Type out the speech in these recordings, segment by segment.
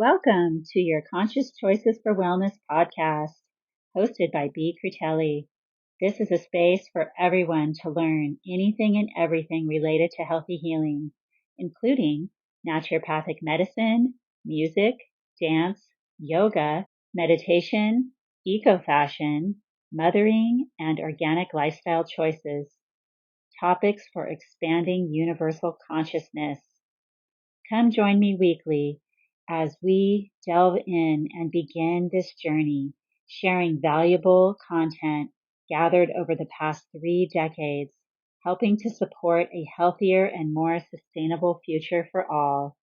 Welcome to your Conscious Choices for Wellness podcast, hosted by B. Crutelli. This is a space for everyone to learn anything and everything related to healthy healing, including naturopathic medicine, music, dance, yoga, meditation, eco-fashion, mothering, and organic lifestyle choices. Topics for expanding universal consciousness. Come join me weekly as we delve in and begin this journey, sharing valuable content gathered over the past 3 decades, helping to support a healthier and more sustainable future for all.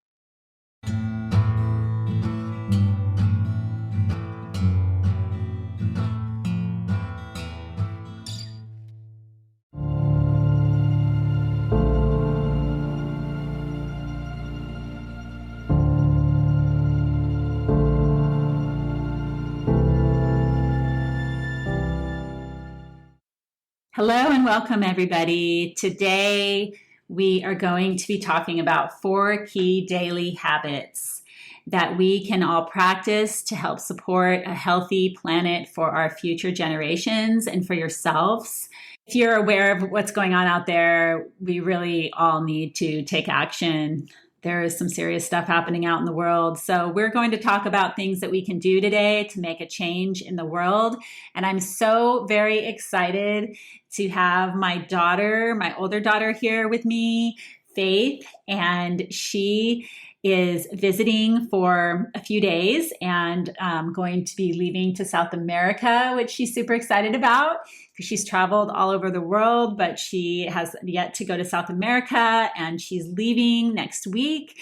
Hello and welcome, everybody. Today, we are going to be talking about 4 key daily habits that we can all practice to help support a healthy planet for our future generations and for yourselves. If you're aware of what's going on out there, we really all need to take action. There is some serious stuff happening out in the world. So we're going to talk about things that we can do today to make a change in the world. And I'm so very excited to have my daughter, my older daughter here with me, Faith, and she is visiting for a few days and going to be leaving to South America, which she's super excited about because she's traveled all over the world, but she has yet to go to South America, and she's leaving next week.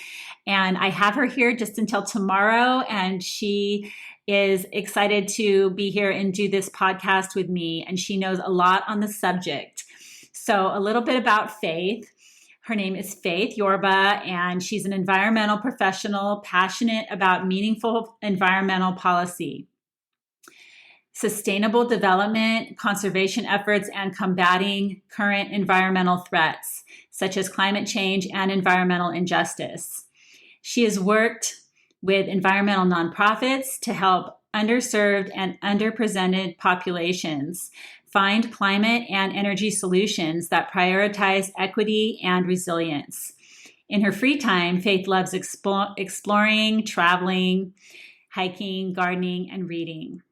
And I have her here just until tomorrow, and she is excited to be here and do this podcast with me, and she knows a lot on the subject. So a little bit about Faith. Her name is Faith Yorba, and she's an environmental professional passionate about meaningful environmental policy, sustainable development, conservation efforts, and combating current environmental threats, such as climate change and environmental injustice. She has worked with environmental nonprofits to help underserved and underrepresented populations find climate and energy solutions that prioritize equity and resilience. In her free time, Faith loves exploring, traveling, hiking, gardening, and reading.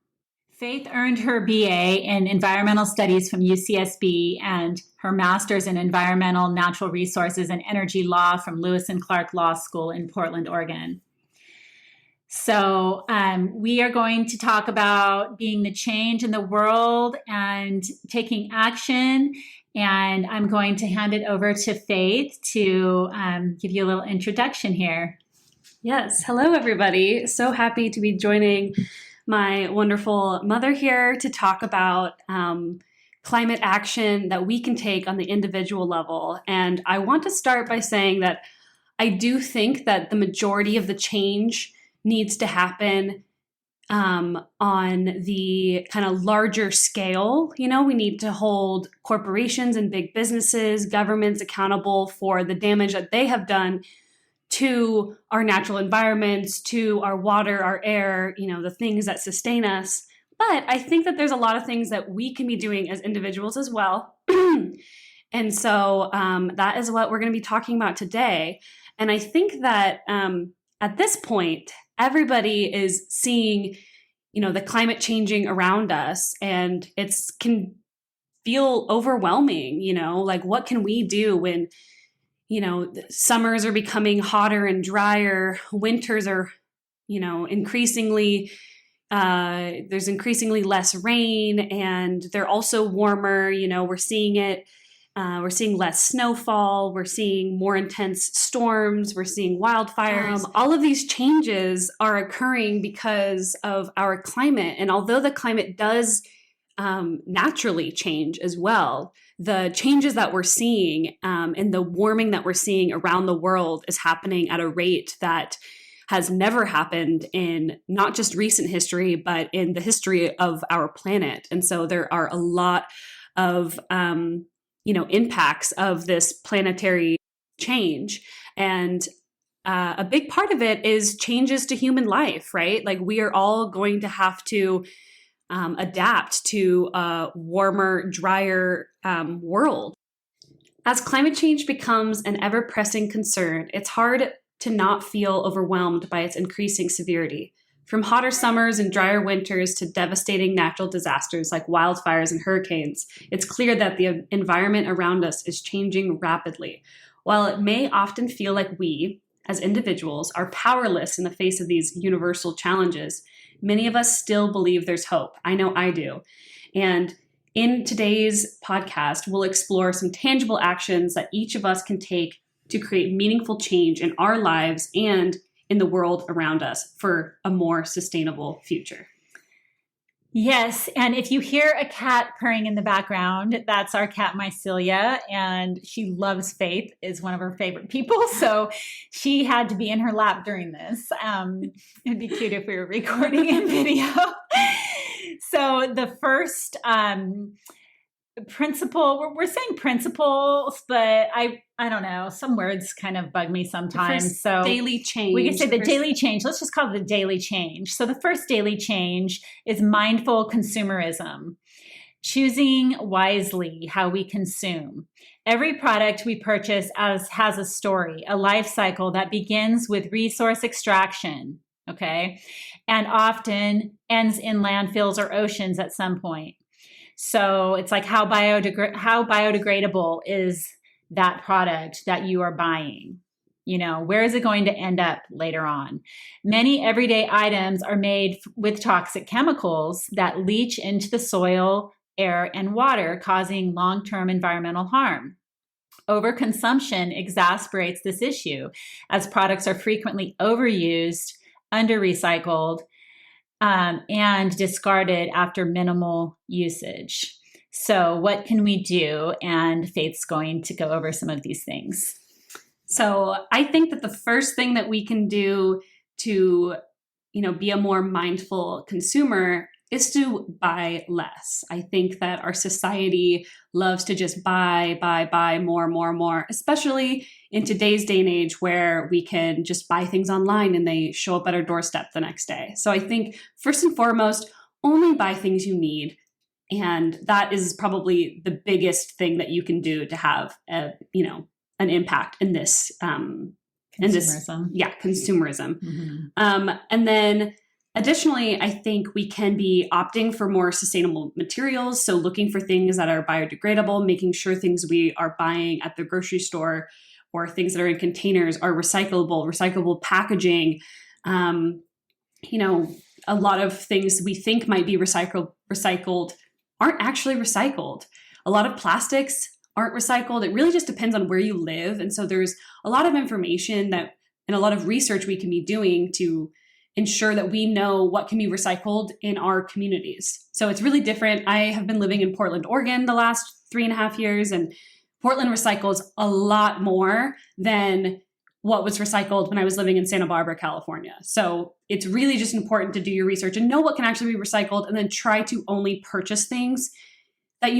Faith earned her BA in Environmental Studies from UCSB and her Master's in Environmental, Natural Resources, and Energy Law from Lewis and Clark Law School in Portland, Oregon. So we are going to talk about being the change in the world and taking action. And I'm going to hand it over to Faith to give you a little introduction here. Yes. Hello, everybody. So happy to be joining my wonderful mother here to talk about climate action that we can take on the individual level. And I want to start by saying that I do think that the majority of the change needs to happen on the kind of larger scale. You know, we need to hold corporations and big businesses, governments accountable for the damage that they have done to our natural environments, to our water, our air, you know, the things that sustain us. But I think that there's a lot of things that we can be doing as individuals as well. And so that is what we're going to be talking about today. And I think that at this point, everybody is seeing, you know, the climate changing around us, and it's can feel overwhelming, you know, like what can we do when, you know, summers are becoming hotter and drier, winters are, you know, increasingly, there's increasingly less rain, and they're also warmer, you know, we're seeing it. We're seeing less snowfall. We're seeing more intense storms. We're seeing wildfires. All of these changes are occurring because of our climate. And although the climate does naturally change as well, the changes that we're seeing and the warming that we're seeing around the world is happening at a rate that has never happened in not just recent history, but in the history of our planet. And so there are a lot of impacts of this planetary change. And a big part of it is changes to human life, right? Like we are all going to have to adapt to a warmer, drier world. As climate change becomes an ever-pressing concern, it's hard to not feel overwhelmed by its increasing severity. From hotter summers and drier winters to devastating natural disasters like wildfires and hurricanes, it's clear that the environment around us is changing rapidly. While it may often feel like we, as individuals, are powerless in the face of these universal challenges, many of us still believe there's hope. I know I do. And in today's podcast, we'll explore some tangible actions that each of us can take to create meaningful change in our lives and in the world around us for a more sustainable future. Yes, and if you hear a cat purring in the background, that's our cat Mycelia, and she loves Faith, is one of her favorite people, so she had to be in her lap during this. It'd be cute if we were recording in video. So the first principle, we're saying principles, but I don't know, some words kind of bug me sometimes. So daily change. We can say the daily change. Let's just call it the daily change. So the first daily change is mindful consumerism, choosing wisely how we consume. Every product we purchase has a story, a life cycle that begins with resource extraction, okay, and often ends in landfills or oceans at some point. So it's like how biodegradable is that product that you are buying? You know, where is it going to end up later on? Many everyday items are made with toxic chemicals that leach into the soil, air, and water, causing long-term environmental harm. Overconsumption exacerbates this issue as products are frequently overused, under-recycled, and discarded after minimal usage. So what can we do? And Faith's going to go over some of these things. So I think that the first thing that we can do to, be a more mindful consumer is to buy less. I think that our society loves to just buy more, especially in today's day and age where we can just buy things online and they show up at our doorstep the next day. So I think first and foremost, only buy things you need. And that is probably the biggest thing that you can do to have an impact in this, Consumerism. Consumerism. Mm-hmm. And then additionally, I think we can be opting for more sustainable materials. So looking for things that are biodegradable, making sure things we are buying at the grocery store or things that are in containers are recyclable packaging. A lot of things we think might be recycled aren't actually recycled. A lot of plastics aren't recycled. It really just depends on where you live. And so there's a lot of information and a lot of research we can be doing to ensure that we know what can be recycled in our communities. So it's really different. I have been living in Portland, Oregon the last 3.5 years, and Portland recycles a lot more than what was recycled when I was living in Santa Barbara, California. So it's really just important to do your research and know what can actually be recycled, and then try to only purchase things that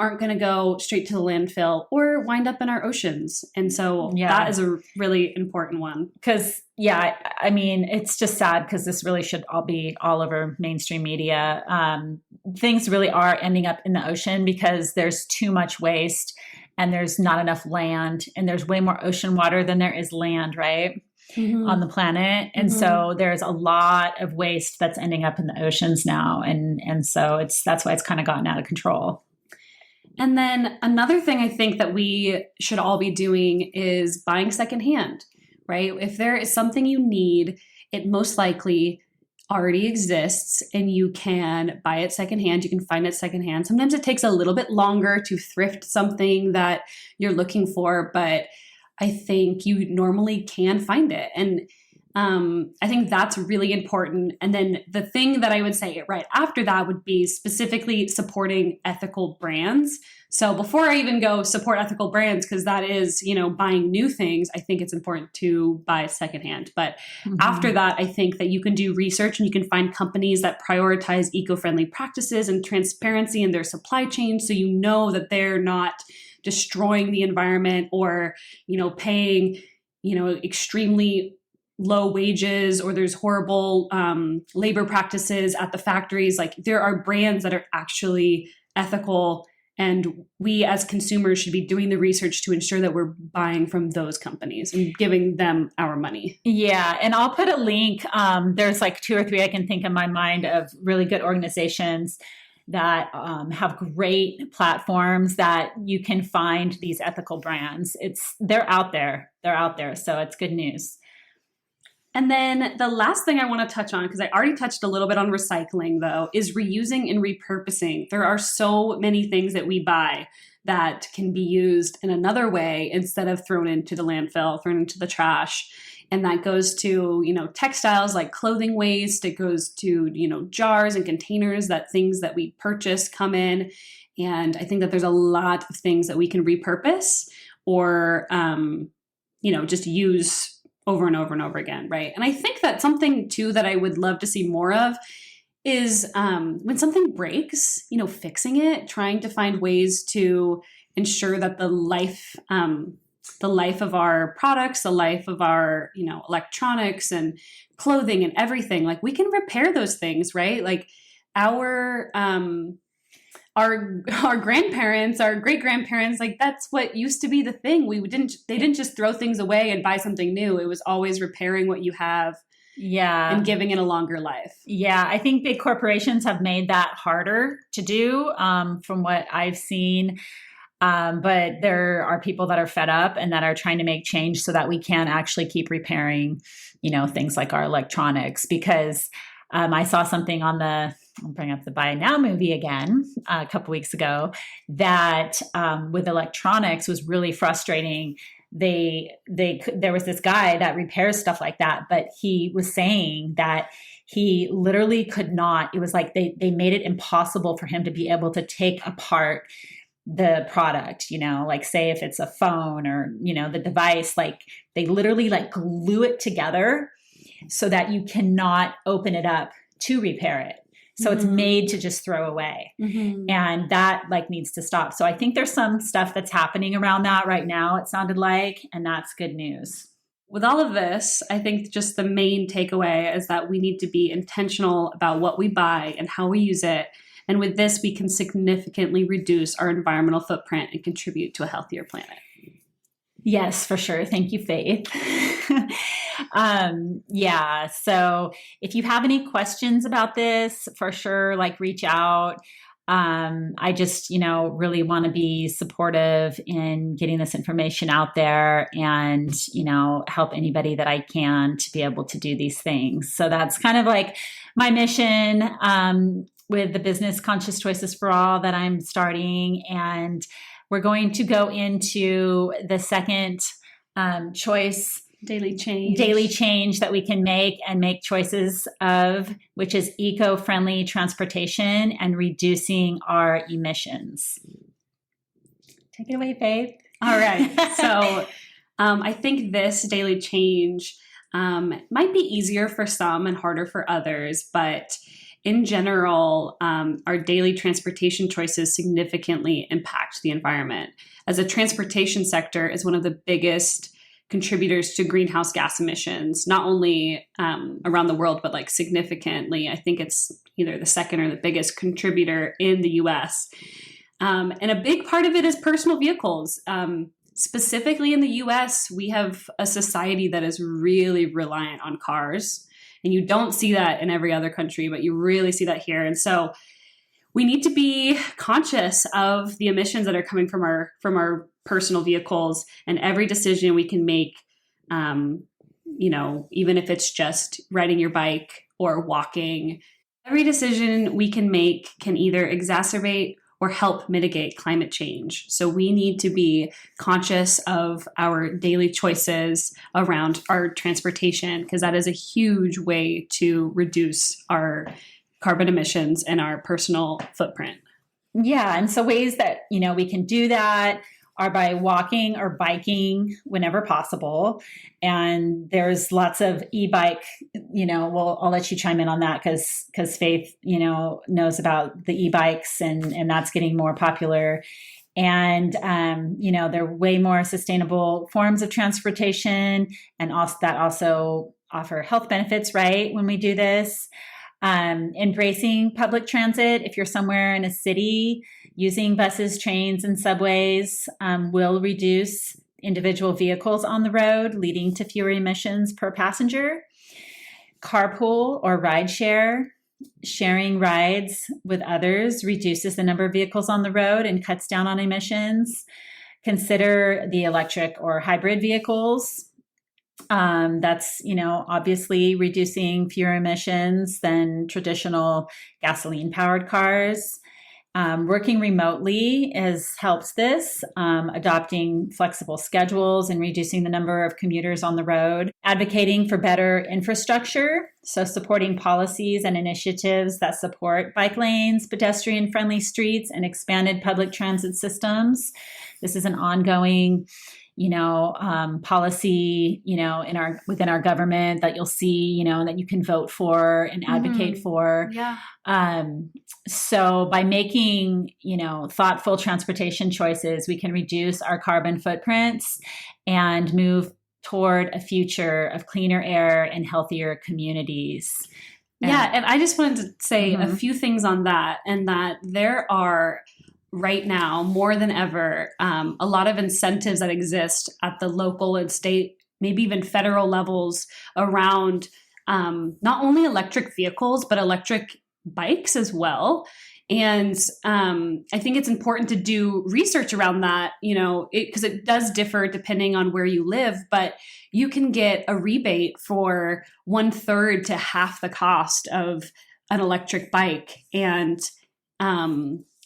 aren't going to go straight to the landfill or wind up in our oceans. And so that is a really important one. Because, it's just sad because this really should all be all over mainstream media. Things really are ending up in the ocean because there's too much waste and there's not enough land, and there's way more ocean water than there is land, right? Mm-hmm. On the planet. And so there's a lot of waste that's ending up in the oceans now. And so that's why it's kind of gotten out of control. And then another thing I think that we should all be doing is buying secondhand, right? If there is something you need, it most likely already exists and you can buy it secondhand. You can find it secondhand. Sometimes it takes a little bit longer to thrift something that you're looking for, but I think you normally can find it. And I think that's really important. And then the thing that I would say right after that would be specifically supporting ethical brands. So before I even go support ethical brands, because that is, buying new things, I think it's important to buy secondhand. But after that, I think that you can do research and you can find companies that prioritize eco-friendly practices and transparency in their supply chain. So you know that they're not destroying the environment or, paying, extremely low wages or there's horrible labor practices at the factories. Like there are brands that are actually ethical, and we as consumers should be doing the research to ensure that we're buying from those companies and giving them our money. Yeah, and I'll put a link. There's like two or three I can think in my mind of really good organizations that have great platforms that you can find these ethical brands. They're out there. They're out there. So it's good news. And then the last thing I want to touch on, because I already touched a little bit on recycling though, is reusing and repurposing. There are so many things that we buy that can be used in another way instead of thrown into the landfill, thrown into the trash. And that goes to, textiles like clothing waste. It goes to, jars and containers, that things that we purchase come in. And I think that there's a lot of things that we can repurpose or, just use over and over and over again, right? And I think that something too that I would love to see more of is when something breaks, fixing it, trying to find ways to ensure that the life of our products, the life of our, electronics and clothing and everything, like we can repair those things, right? Like our grandparents, our great grandparents, like that's what used to be the thing. They didn't just throw things away and buy something new. It was always repairing what you have. Yeah. And giving it a longer life. Yeah. I think big corporations have made that harder to do from what I've seen. But there are people that are fed up and that are trying to make change so that we can actually keep repairing, things like our electronics. Because I saw something on I'll bring up the Buy Now movie again a couple weeks ago that with electronics was really frustrating. There was this guy that repairs stuff like that, but he was saying that he literally could not. It was like they made it impossible for him to be able to take apart the product, like say if it's a phone or, the device, like they literally like glue it together so that you cannot open it up to repair it. So it's made to just throw away. Mm-hmm. And that like needs to stop. So I think there's some stuff that's happening around that right now, it sounded like, and that's good news. With all of this, I think just the main takeaway is that we need to be intentional about what we buy and how we use it. And with this, we can significantly reduce our environmental footprint and contribute to a healthier planet. Yes, for sure. Thank you, Faith. Yeah. So if you have any questions about this, for sure, like reach out. I just, really want to be supportive in getting this information out there and, help anybody that I can to be able to do these things. So that's kind of like my mission, with the business Conscious Choices for All that I'm starting. And we're going to go into the second choice, daily change that we can make and make choices of, which is eco-friendly transportation and reducing our emissions. Take it away, Faith. All right. So I think this daily change might be easier for some and harder for others, but in general, our daily transportation choices significantly impact the environment. As a transportation sector is one of the biggest contributors to greenhouse gas emissions, not only around the world, but like significantly. I think it's either the second or the biggest contributor in the US. And a big part of it is personal vehicles. Specifically in the US, we have a society that is really reliant on cars. And you don't see that in every other country, but you really see that here. And so we need to be conscious of the emissions that are coming from our personal vehicles, and every decision we can make, even if it's just riding your bike or walking, every decision we can make can either exacerbate or help mitigate climate change. So we need to be conscious of our daily choices around our transportation, because that is a huge way to reduce our carbon emissions and our personal footprint. Yeah. And so ways that, we can do that are by walking or biking whenever possible. And there's lots of e-bike, I'll let you chime in on that because Faith, knows about the e-bikes and that's getting more popular. And, they're way more sustainable forms of transportation. And also that also offer health benefits, right? When we do this, embracing public transit. If you're somewhere in a city, using buses, trains, and subways will reduce individual vehicles on the road, leading to fewer emissions per passenger. Carpool or ride share. Sharing rides with others reduces the number of vehicles on the road and cuts down on emissions. Consider the electric or hybrid vehicles. That's, obviously reducing fewer emissions than traditional gasoline powered cars. Working remotely helps this, adopting flexible schedules and reducing the number of commuters on the road, advocating for better infrastructure, so supporting policies and initiatives that support bike lanes, pedestrian-friendly streets, and expanded public transit systems. This is an ongoing policy, within our government that you'll see, that you can vote for and advocate for. Yeah. So by making, thoughtful transportation choices, we can reduce our carbon footprints and move toward a future of cleaner air and healthier communities. Yeah. And I just wanted to say a few things on that, and that there are right now, more than ever, a lot of incentives that exist at the local and state, maybe even federal levels around not only electric vehicles, but electric bikes as well. And I think it's important to do research around that, because it does differ depending on where you live, but you can get a rebate for 1/3 to half the cost of an electric bike. And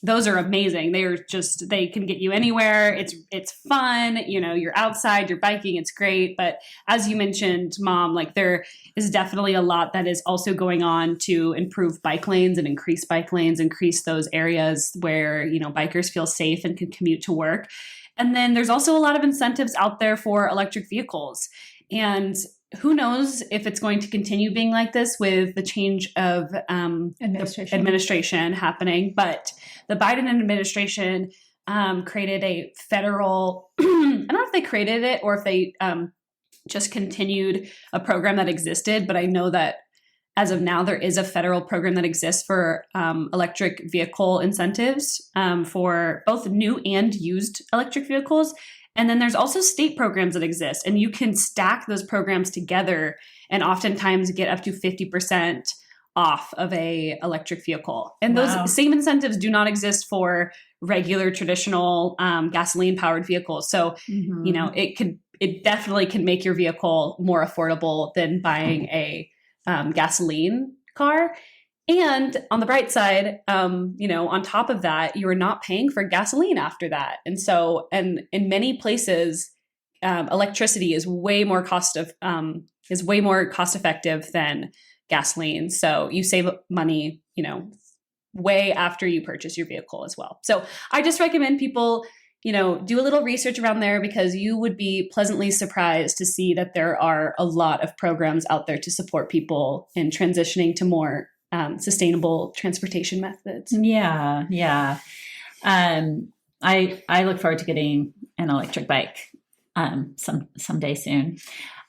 those are amazing. They can get you anywhere. It's fun. You're outside, you're biking. It's great. But as you mentioned, Mom, there is definitely a lot that is also going on to improve bike lanes and increase bike lanes, increase those areas where, bikers feel safe and can commute to work. And then there's also a lot of incentives out there for electric vehicles. And who knows if it's going to continue being like this with the change of administration happening. But the Biden administration created a federal, I don't know if they created it or if they just continued a program that existed, but I know that as of now, there is a federal program that exists for electric vehicle incentives for both new and used electric vehicles. And then there's also state programs that exist, and you can stack those programs together and oftentimes get up to 50% off of a electric vehicle. And those same incentives do not exist for regular traditional gasoline powered vehicles. So, it definitely can make your vehicle more affordable than buying a gasoline car. And on the bright side, on top of that, you are not paying for gasoline after that. And so, and in many places, electricity is way more cost effective than gasoline. So you save money, way after you purchase your vehicle as well. So I just recommend people, do a little research around there, because you would be pleasantly surprised to see that there are a lot of programs out there to support people in transitioning to more sustainable transportation methods. Yeah. I look forward to getting an electric bike someday soon.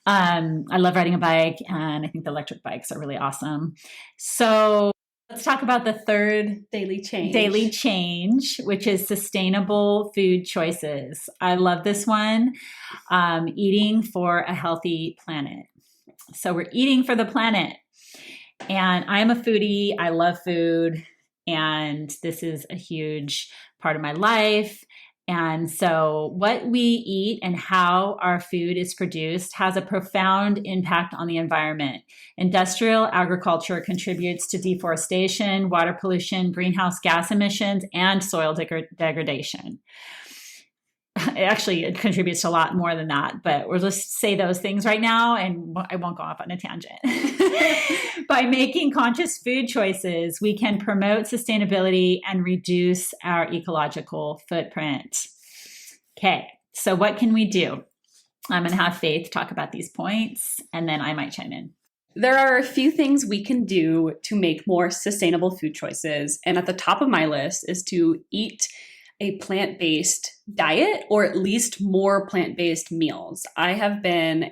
I love riding a bike, and I think the electric bikes are really awesome. So let's talk about the third daily change, which is sustainable food choices. I love this one. Eating for a healthy planet. So we're eating for the planet. And I'm a foodie. I love food. And this is a huge part of my life. And so what we eat and how our food is produced has a profound impact on the environment. Industrial agriculture contributes to deforestation, water pollution, greenhouse gas emissions, and soil degradation. It contributes to a lot more than that, but we'll just say those things right now, and I won't go off on a tangent. By making conscious food choices, we can promote sustainability and reduce our ecological footprint. Okay, so what can we do? I'm going to have Faith talk about these points, and then I might chime in. There are a few things we can do to make more sustainable food choices, and at the top of my list is to eat a plant-based diet, or at least more plant-based meals. I have been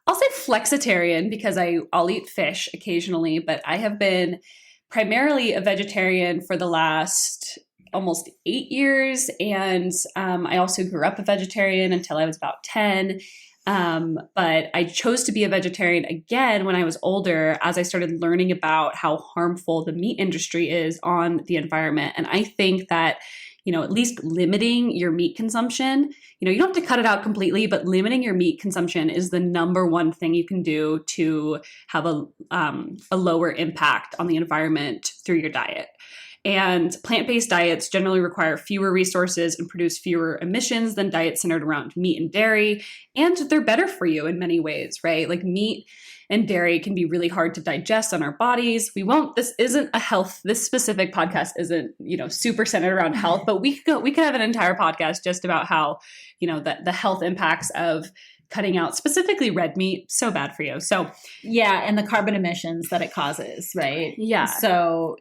I'll say flexitarian because I'll eat fish occasionally, but I have been primarily a vegetarian for the last almost 8 years. And I also grew up a vegetarian until I was about 10. But I chose to be a vegetarian again when I was older, as I started learning about how harmful the meat industry is on the environment. And I think that, at least limiting your meat consumption, you don't have to cut it out completely, but limiting your meat consumption is the number one thing you can do to have a lower impact on the environment through your diet. And plant-based diets generally require fewer resources and produce fewer emissions than diets centered around meat and dairy. And they're better for you in many ways, right? Like meat and dairy can be really hard to digest on our bodies. This specific podcast isn't, super centered around health, but we could have an entire podcast just about how, the health impacts of cutting out specifically red meat, so bad for you. So yeah, and the carbon emissions that it causes, right? Yeah. So,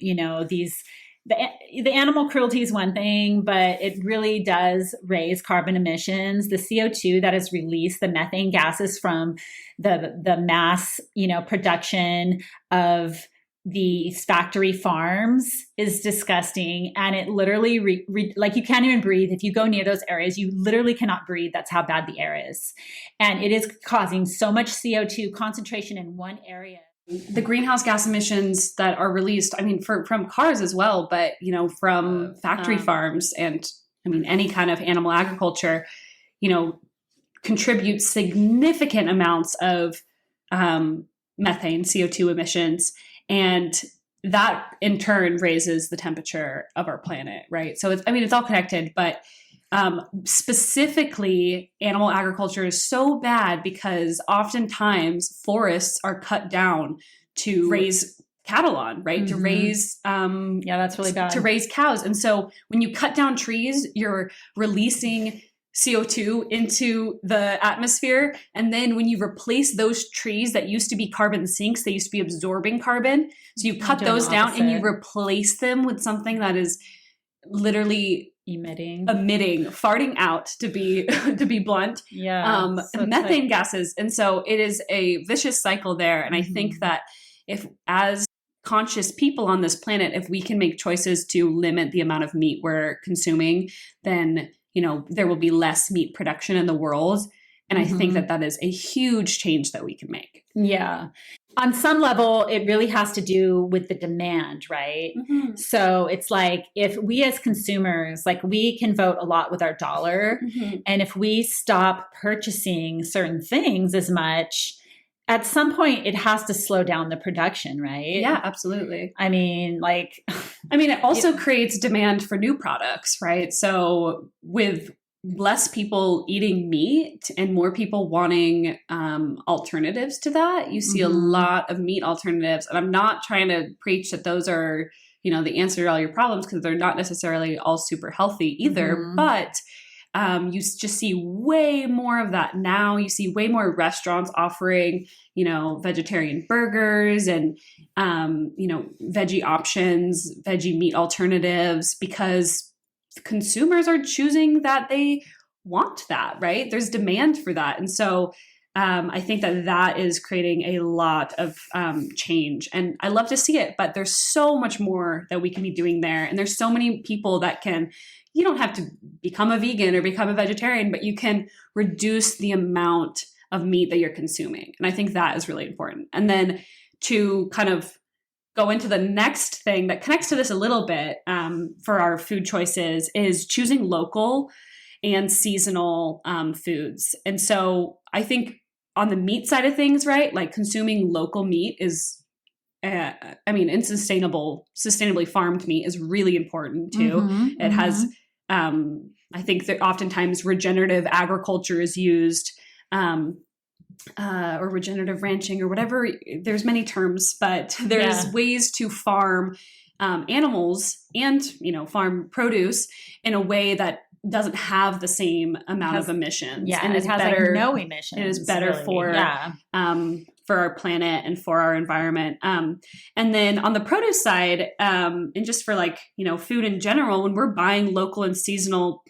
the animal cruelty is one thing, but it really does raise carbon emissions. The CO2 that is released, the methane gases from the mass, production of these factory farms is disgusting. And it literally, like you can't even breathe. If you go near those areas, you literally cannot breathe. That's how bad the air is. And it is causing so much CO2 concentration in one area. The greenhouse gas emissions that are released, from cars as well, but, from factory farms and, any kind of animal agriculture, contribute significant amounts of methane, CO2 emissions. And that in turn raises the temperature of our planet, right? So it's all connected, but specifically, animal agriculture is so bad because oftentimes forests are cut down to raise cattle on, right? Mm-hmm. To raise, that's really bad. To raise cows. And so when you cut down trees, you're releasing CO2 into the atmosphere. And then when you replace those trees that used to be carbon sinks, they used to be absorbing carbon. So you cut those down and you replace them with something that is literally emitting, farting out, to be blunt, methane gases. And so it is a vicious cycle there. And I think that if, as conscious people on this planet, if we can make choices to limit the amount of meat we're consuming, then, there will be less meat production in the world. And I think that is a huge change that we can make. Yeah. On some level, it really has to do with the demand, right? Mm-hmm. So it's like if we as consumers, we can vote a lot with our dollar. Mm-hmm. And if we stop purchasing certain things as much, at some point it has to slow down the production, right? Yeah, absolutely. It also creates demand for new products, right? So with less people eating meat and more people wanting alternatives to that, you see a lot of meat alternatives. And I'm not trying to preach that those are, the answer to all your problems, because they're not necessarily all super healthy either. But you just see way more of that now. You see way more restaurants offering, vegetarian burgers and, veggie options, veggie meat alternatives, because consumers are choosing that they want that, right? There's demand for that. And so I think that is creating a lot of change, and I love to see it, but there's so much more that we can be doing there. And there's so many people that you don't have to become a vegan or become a vegetarian, but you can reduce the amount of meat that you're consuming. And I think that is really important. And then to kind of go into the next thing that connects to this a little bit for our food choices is choosing local and seasonal foods. And so I think on the meat side of things, right, consuming local meat is, and sustainably farmed meat is really important too. It has, I think that oftentimes regenerative agriculture is used, or regenerative ranching or whatever. There's many terms, but there's ways to farm animals and, farm produce in a way that doesn't have the same amount of emissions. Yeah, and it has better, no emissions. It is better for our planet and for our environment. And then on the produce side, and just for food in general, when we're buying local and seasonal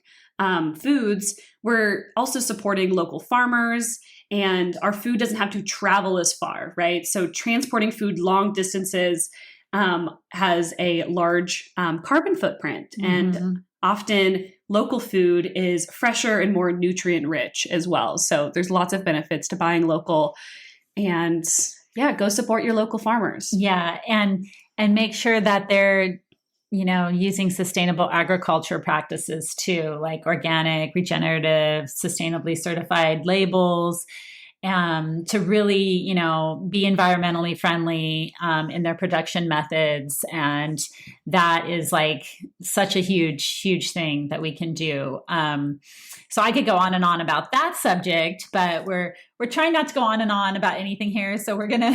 foods, we're also supporting local farmers, and our food doesn't have to travel as far, right? So transporting food long distances has a large carbon footprint, and often local food is fresher and more nutrient rich as well. So there's lots of benefits to buying local, and yeah, go support your local farmers. Yeah, and make sure that they're using sustainable agriculture practices too, like organic, regenerative, sustainably certified labels, to really, be environmentally friendly in their production methods. And that is like such a huge, huge thing that we can do. So I could go on and on about that subject, but we're trying not to go on and on about anything here. So we're gonna,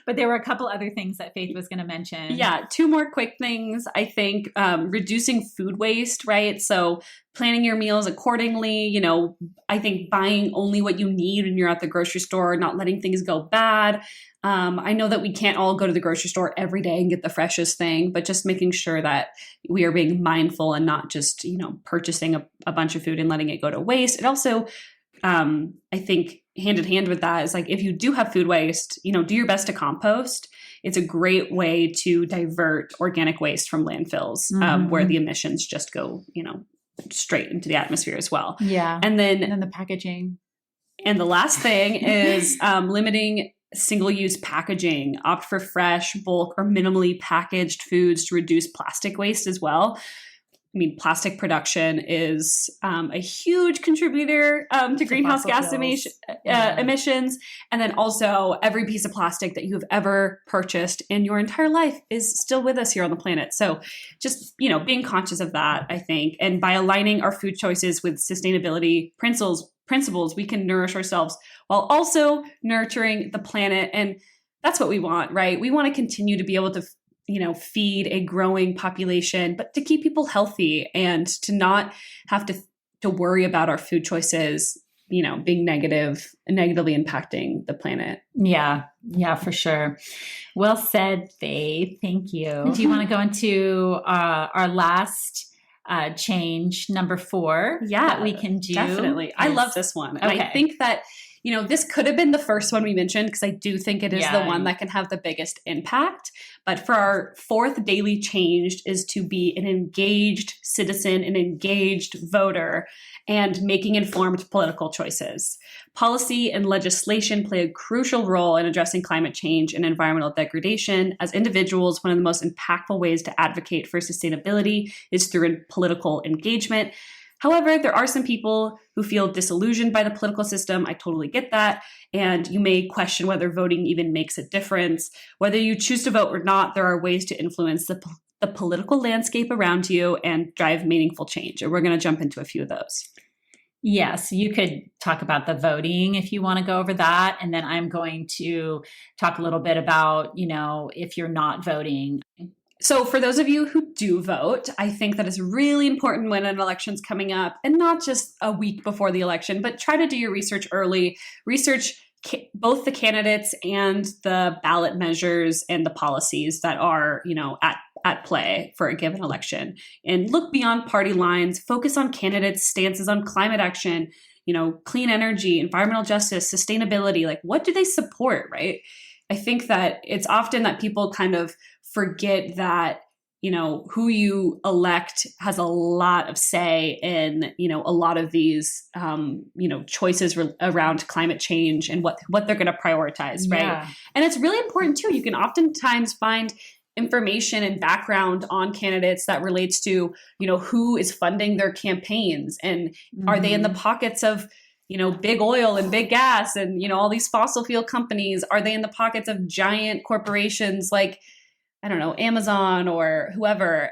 but there were a couple other things that Faith was gonna mention. Yeah, two more quick things. I think reducing food waste, right? So planning your meals accordingly. I think buying only what you need when you're at the grocery store, not letting things go bad. I know that we can't all go to the grocery store every day and get the freshest thing, but just making sure that we are being mindful and not just, purchasing a bunch of food and letting it go to waste. It also, I think hand in hand with that is like, if you do have food waste, do your best to compost. It's a great way to divert organic waste from landfills, where the emissions just go, straight into the atmosphere as well. Yeah. And then the packaging. And the last thing is limiting single-use packaging. Opt for fresh, bulk, or minimally packaged foods to reduce plastic waste as well. I mean, plastic production is a huge contributor to greenhouse gas emissions. And then also every piece of plastic that you have ever purchased in your entire life is still with us here on the planet. So just, being conscious of that, I think. And by aligning our food choices with sustainability principles, we can nourish ourselves while also nurturing the planet. And that's what we want, right? We want to continue to be able to feed a growing population, but to keep people healthy and to not have to worry about our food choices, being negatively impacting the planet. Yeah, for sure. Well said, Faith. Thank you. Do you want to go into our last change, number 4, that we can do? Definitely. I love this one. And I think that this could have been the first one we mentioned because I do think it is the one that can have the biggest impact. But for our 4th daily change is to be an engaged citizen, an engaged voter, and making informed political choices. Policy and legislation play a crucial role in addressing climate change and environmental degradation. As individuals, one of the most impactful ways to advocate for sustainability is through political engagement. However, there are some people who feel disillusioned by the political system. I totally get that. And you may question whether voting even makes a difference. Whether you choose to vote or not, there are ways to influence the political landscape around you and drive meaningful change. And we're going to jump into a few of those. Yes, you could talk about the voting if you want to go over that. And then I'm going to talk a little bit about, if you're not voting. So for those of you who do vote, I think that it's really important when an election's coming up, and not just a week before the election, but try to do your research early. Research both the candidates and the ballot measures and the policies that are, at play for a given election. And look beyond party lines, focus on candidates' stances on climate action, clean energy, environmental justice, sustainability. Like, what do they support, right? I think that it's often that people kind of forget that, who you elect has a lot of say in, a lot of these, choices around climate change and what they're going to prioritize, right? Yeah. And it's really important too. You can oftentimes find information and background on candidates that relates to, who is funding their campaigns and are they in the pockets of, big oil and big gas and, all these fossil fuel companies? Are they in the pockets of giant corporations like, I don't know, Amazon or whoever?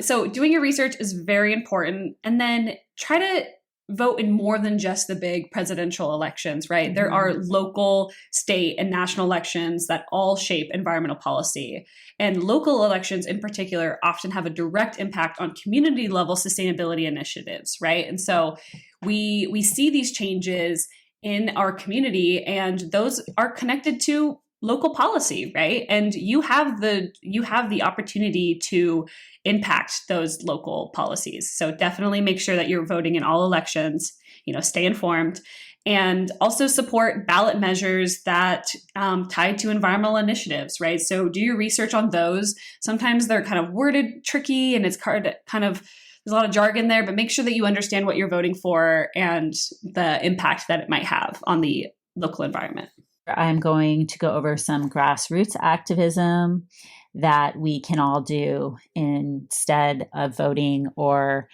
So doing your research is very important. And then try to vote in more than just the big presidential elections, right? Mm-hmm. There are local, state, and national elections that all shape environmental policy. And local elections in particular often have a direct impact on community level sustainability initiatives, right? And so we see these changes in our community, and those are connected to local policy, right? And you have the opportunity to impact those local policies. So definitely make sure that you're voting in all elections, stay informed, and also support ballot measures that tie to environmental initiatives, right? So do your research on those. Sometimes they're kind of worded tricky and it's hard to kind of, there's a lot of jargon there, but make sure that you understand what you're voting for and the impact that it might have on the local environment. I'm going to go over some grassroots activism that we can all do instead of voting or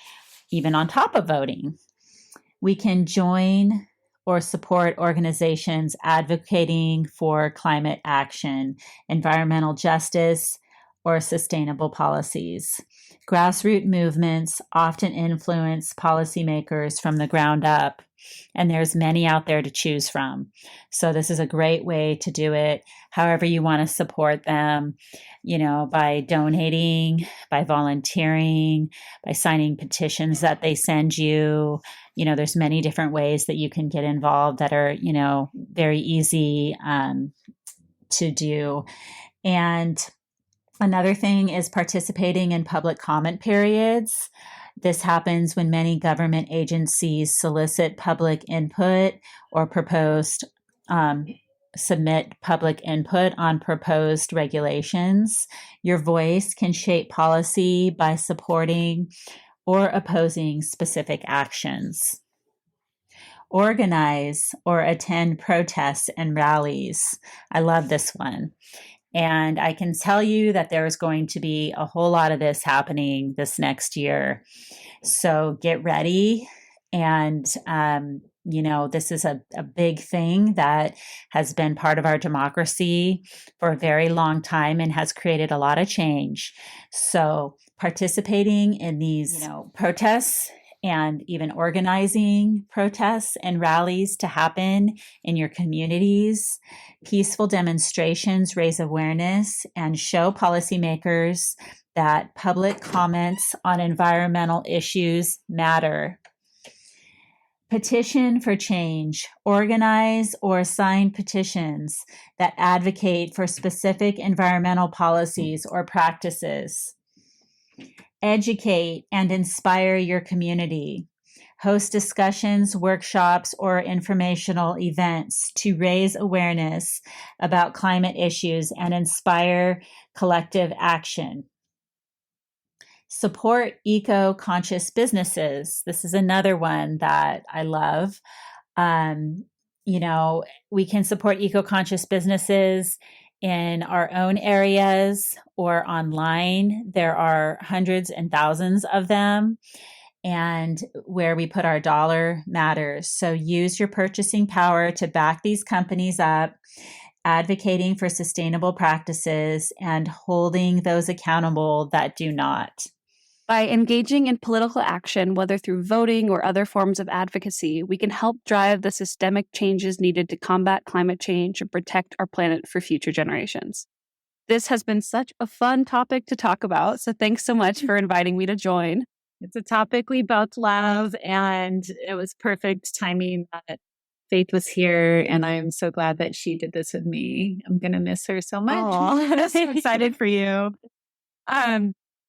even on top of voting. We can join or support organizations advocating for climate action, environmental justice, or sustainable policies. Grassroots movements often influence policymakers from the ground up, and there's many out there to choose from. So this is a great way to do it. However you want to support them, by donating, by volunteering, by signing petitions that they send you. There's many different ways that you can get involved that are, very easy to do. And another thing is participating in public comment periods. This happens when many government agencies solicit public input or submit public input on proposed regulations. Your voice can shape policy by supporting or opposing specific actions. Organize or attend protests and rallies. I love this one. And I can tell you that there is going to be a whole lot of this happening this next year. So get ready. And, this is a big thing that has been part of our democracy for a very long time and has created a lot of change. So participating in these, protests and even organizing protests and rallies to happen in your communities. Peaceful demonstrations raise awareness and show policymakers that public comments on environmental issues matter. Petition for change. Organize or sign petitions that advocate for specific environmental policies or practices. Educate and inspire your community. Host discussions, workshops, or informational events to raise awareness about climate issues and inspire collective action. Support eco-conscious businesses. This is another one that I love. We can support eco-conscious businesses in our own areas or online. There are hundreds and thousands of them, and where we put our dollar matters. So use your purchasing power to back these companies up, advocating for sustainable practices and holding those accountable that do not. By engaging in political action, whether through voting or other forms of advocacy, we can help drive the systemic changes needed to combat climate change and protect our planet for future generations. This has been such a fun topic to talk about, so thanks so much for inviting me to join. It's a topic we both love, and it was perfect timing that Faith was here, and I'm so glad that she did this with me. I'm going to miss her so much. I'm so excited for you.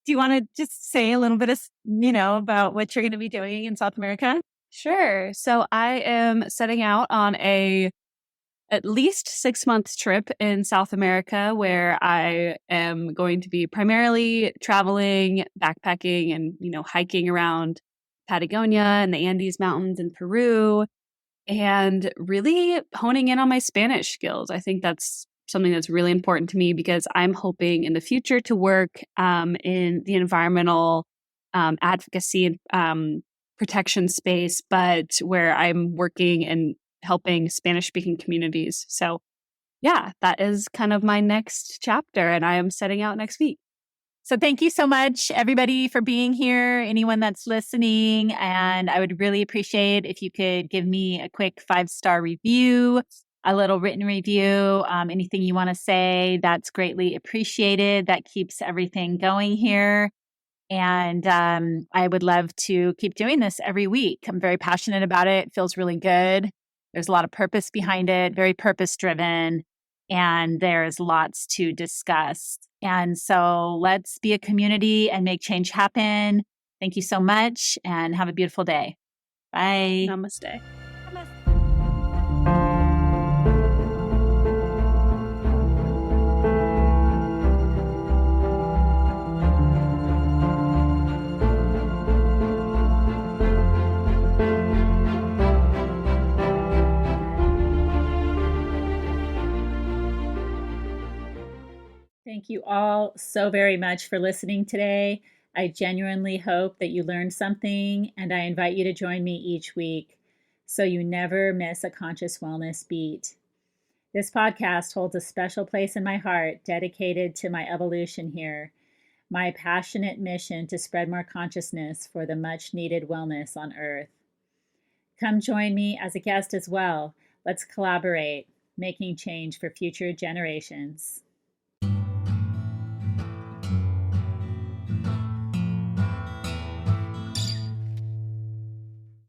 Do you want to just say a little bit of, about what you're going to be doing in South America? Sure. So I am setting out on at least 6-month trip in South America, where I am going to be primarily traveling, backpacking, and, hiking around Patagonia and the Andes Mountains in Peru, and really honing in on my Spanish skills. I think that's something that's really important to me because I'm hoping in the future to work in the environmental advocacy and protection space, but where I'm working and helping Spanish-speaking communities. So yeah, that is kind of my next chapter, and I am setting out next week. So thank you so much, everybody, for being here, anyone that's listening. And I would really appreciate if you could give me a quick 5-star review, a little written review, anything you want to say, that's greatly appreciated. That keeps everything going here. And I would love to keep doing this every week. I'm very passionate about it. It feels really good. There's a lot of purpose behind it, very purpose driven. and there's lots to discuss. And so let's be a community and make change happen. Thank you so much and have a beautiful day. Bye. Namaste. Thank you all so very much for listening today. I genuinely hope that you learned something, and I invite you to join me each week so you never miss a conscious wellness beat. This podcast holds a special place in my heart dedicated to my evolution here, my passionate mission to spread more consciousness for the much needed wellness on Earth. Come join me as a guest as well. Let's collaborate, making change for future generations.